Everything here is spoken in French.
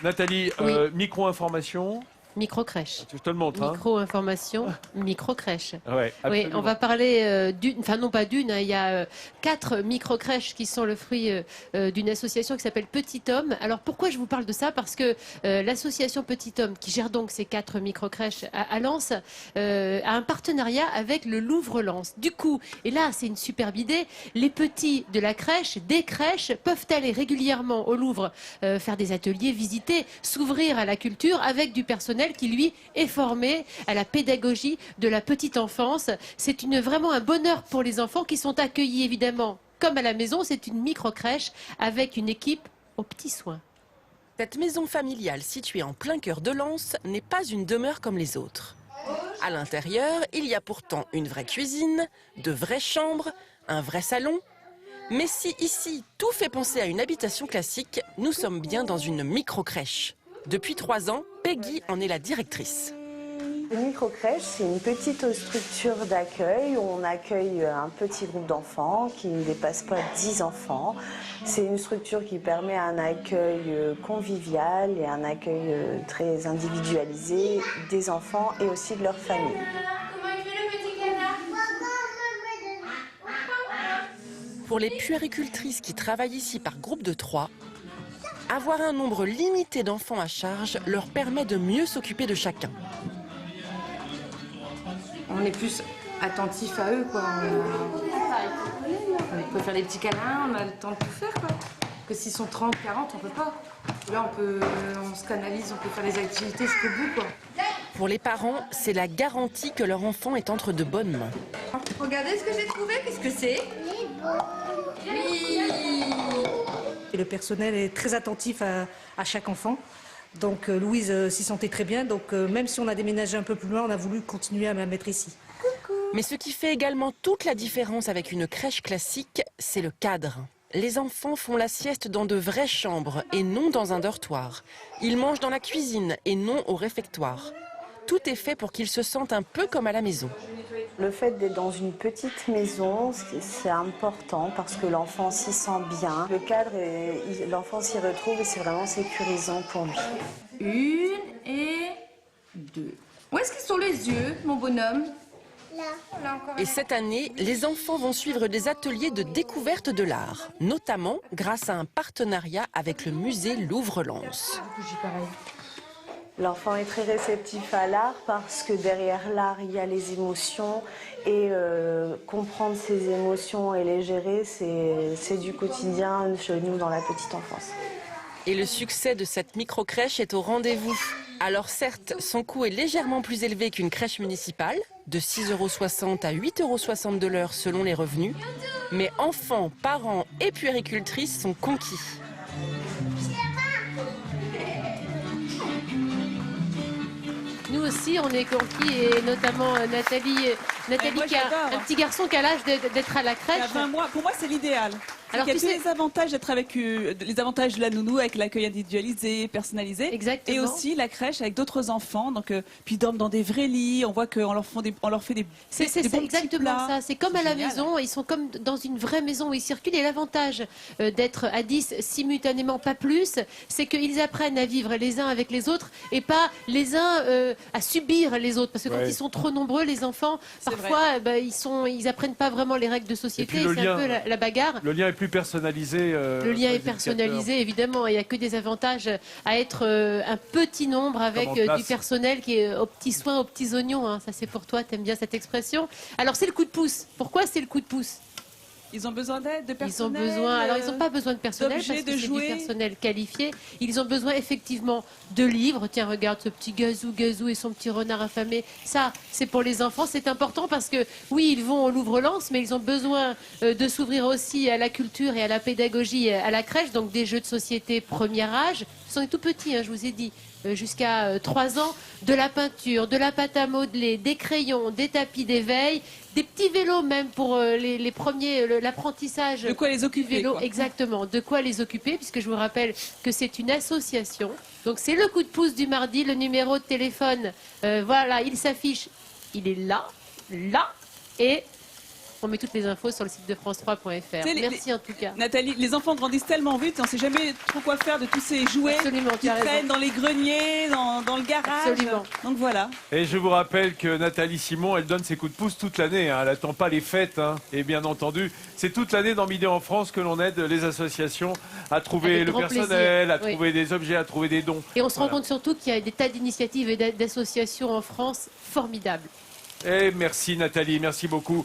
Nathalie, Oui. micro-information. Micro-crèche. Je te le montre. Hein. Micro-information, micro-crèche. Ouais, Oui, on va parler d'une, enfin non pas d'une, hein, il y a 4 micro-crèches qui sont le fruit d'une association qui s'appelle Petit Homme. Alors pourquoi je vous parle de ça? Parce que l'association Petit Homme, qui gère donc ces 4 micro-crèches à Lens, a un partenariat avec le Louvre-Lens. Du coup, et là c'est une superbe idée, les petits de la crèche, des crèches, peuvent aller régulièrement au Louvre faire des ateliers, visiter, s'ouvrir à la culture avec du personnel qui, lui, est formé à la pédagogie de la petite enfance. C'est vraiment un bonheur pour les enfants qui sont accueillis, évidemment, comme à la maison. C'est une micro-crèche avec une équipe aux petits soins. Cette maison familiale située en plein cœur de Lens n'est pas une demeure comme les autres. À l'intérieur, il y a pourtant une vraie cuisine, de vraies chambres, un vrai salon. Mais si ici, tout fait penser à une habitation classique, nous sommes bien dans une micro-crèche. Depuis 3 ans, Peggy en est la directrice. Une micro-crèche, c'est une petite structure d'accueil où on accueille un petit groupe d'enfants qui ne dépasse pas 10 enfants. C'est une structure qui permet un accueil convivial et un accueil très individualisé des enfants et aussi de leur famille. Pour les puéricultrices qui travaillent ici par groupe de 3, avoir un nombre limité d'enfants à charge leur permet de mieux s'occuper de chacun. On est plus attentif à eux, quoi. On peut faire des petits câlins, on a le temps de tout faire, quoi. Que s'ils sont 30, 40, on peut pas. Là, on se canalise, on peut faire les activités jusqu'au bout, quoi. Pour les parents, c'est la garantie que leur enfant est entre de bonnes mains. Regardez ce que j'ai trouvé, qu'est-ce que c'est? Oui. Et le personnel est très attentif à chaque enfant. Donc Louise s'y sentait très bien. Donc même si on a déménagé un peu plus loin, on a voulu continuer à la mettre ici. Mais ce qui fait également toute la différence avec une crèche classique, c'est le cadre. Les enfants font la sieste dans de vraies chambres et non dans un dortoir. Ils mangent dans la cuisine et non au réfectoire. Tout est fait pour qu'ils se sentent un peu comme à la maison. Le fait d'être dans une petite maison, c'est important parce que l'enfant s'y sent bien. Le cadre, l'enfant s'y retrouve et c'est vraiment sécurisant pour lui. 1 et 2. Où est-ce qu'ils sont les yeux, mon bonhomme? Là. Et cette année, les enfants vont suivre des ateliers de découverte de l'art, notamment grâce à un partenariat avec le musée Louvre-Lens. L'enfant est très réceptif à l'art parce que derrière l'art, il y a les émotions et comprendre ces émotions et les gérer, c'est du quotidien chez nous dans la petite enfance. Et le succès de cette micro-crèche est au rendez-vous. Alors certes, son coût est légèrement plus élevé qu'une crèche municipale, de 6,60 € à 8,60 € de l'heure selon les revenus. Mais enfants, parents et puéricultrices sont conquis. Nous aussi, on est conquis, et notamment Nathalie moi, qui a j'adore. un petit garçon qui a l'âge d'être à la Il y crèche. a 20 mois. Pour moi, c'est l'idéal. Alors, Il y a tu tous sais- les avantages d'être avec les avantages de la nounou avec l'accueil individualisé, personnalisé. Exactement. Et aussi la crèche avec d'autres enfants. Donc, puis ils dorment dans des vrais lits. On voit qu'on leur fait des C'est des bons petits exactement plats. ça. C'est comme à la génial. maison. Ils sont comme dans une vraie maison où ils circulent. Et l'avantage d'être à 10 simultanément, pas plus, c'est qu'ils apprennent à vivre les uns avec les autres et pas les uns à subir les autres. Parce que quand Ouais. ils sont trop nombreux, les enfants, parfois, ils apprennent pas vraiment les règles de société. puis le C'est un lien- peu la bagarre. Le lien est plus personnalisé. Le lien est personnalisé, évidemment. Il n'y a que des avantages à être un petit nombre avec Comme en classe. du personnel qui est aux petits soins, aux petits oignons. Hein. Ça, c'est pour toi. T'aimes bien cette expression. Alors, c'est le coup de pouce. Pourquoi c'est le coup de pouce? Ils ont besoin d'aide, de Ils ont personnel. besoin. Alors, ils n'ont pas besoin de personnel d'objets, parce que de c'est du jouets. personnel qualifié. Ils ont besoin effectivement de livres. Tiens, regarde ce petit gazou et son petit renard affamé. Ça, c'est pour les enfants. C'est important parce que oui, ils vont au Louvre-Lens, mais ils ont besoin de s'ouvrir aussi à la culture et à la pédagogie à la crèche. Donc des jeux de société premier âge. Ils sont tout petits, hein, je vous ai dit. Jusqu'à 3 ans, de la peinture, de la pâte à modeler, des crayons, des tapis d'éveil, des petits vélos même pour les premiers, l'apprentissage. De quoi les du occuper, vélo, quoi. exactement, de quoi les occuper, puisque je vous rappelle que c'est une association. Donc c'est le coup de pouce du mardi, le numéro de téléphone, voilà, il s'affiche, il est là, et On met toutes les infos sur le site de France3.fr. C'est Merci en tout cas. Nathalie, les enfants grandissent tellement vite, on ne sait jamais trop quoi faire de tous ces jouets Absolument, tu qui as raison. traînent dans les greniers, dans le garage. Absolument. Donc voilà. Et je vous rappelle que Nathalie Simon, elle donne ses coups de pouce toute l'année. Hein. Elle n'attend pas les fêtes. Hein. Et bien entendu, c'est toute l'année dans Midi en France que l'on aide les associations à trouver Avec le grand personnel, plaisir. à trouver des objets, à trouver des dons. Et on se rend Voilà. compte surtout qu'il y a des tas d'initiatives et d'associations en France formidables. Et merci Nathalie, merci beaucoup.